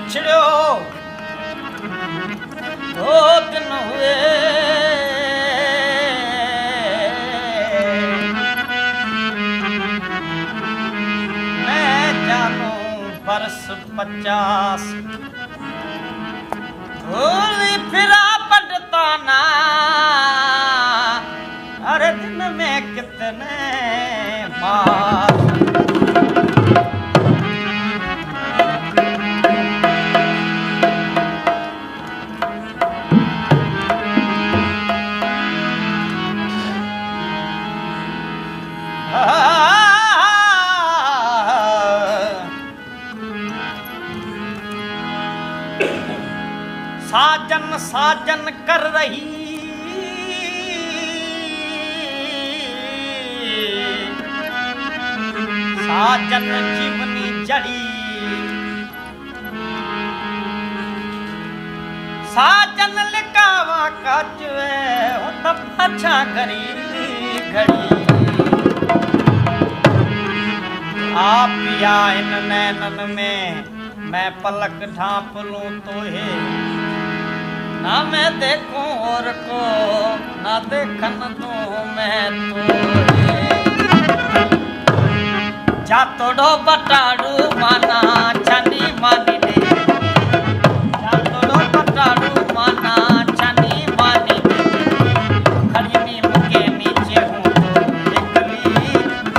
बिछड़ो 2 दिन हुए मैं जानू बरस 50 भूली फिरा पड़ता ना अरे दिन में कितने बार साजन साजन कर रही साजन जीवनी जड़ी साजन लिकावा काचवे तब अच्छा करी घड़ी आप या इन नैनन में मैं पलक ढांप लूं तो है ना मैं देखूं और को ना देखन दूं मैं तो जा तोड़ो बटाड़ू माना छनी मानी दे जा तोड़ो बटाड़ू माना छनी मानी दे खड़ी नीम के नीचे हूँ तो एकली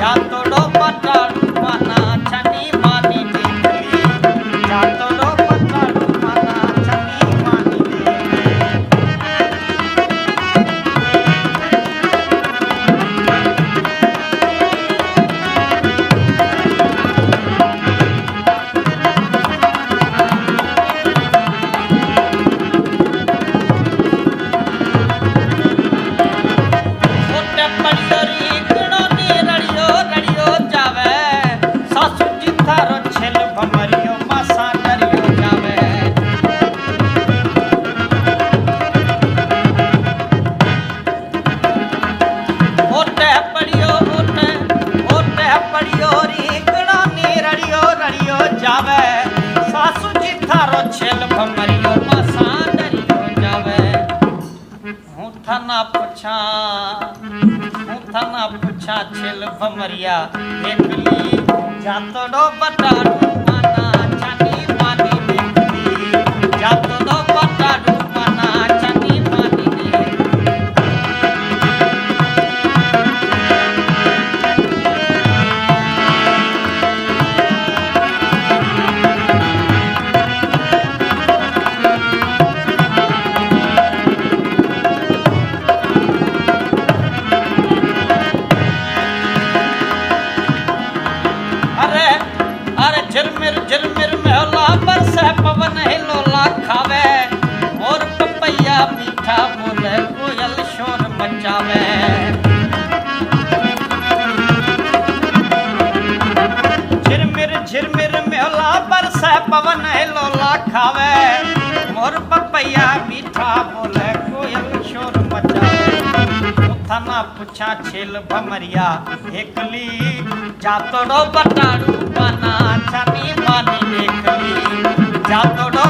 जा तोड़ो बटाड़ू माना छनी मानी दे जा तोड़ो बटाड़ू माना छनी मानी दे थाना पूछा छेल भमरिया एकली जातड़ो बटाड़ू माना छनी मानी देखली जातड़ो बटाड़ू माना छनी मानी दे झिरमिर महला बरसे पवन हिलोला खावे और पपैया मीठा बोले कोयल शोर मचावे झिरमिर महला बरसे पवन हिलोला खावे मोर पपैया मीठा बोले कोयल शोर मचावे थाना पूछा छेल भमरिया एकली जातड़ो बटाड़ू माना छनी मानी देखली जातड़ो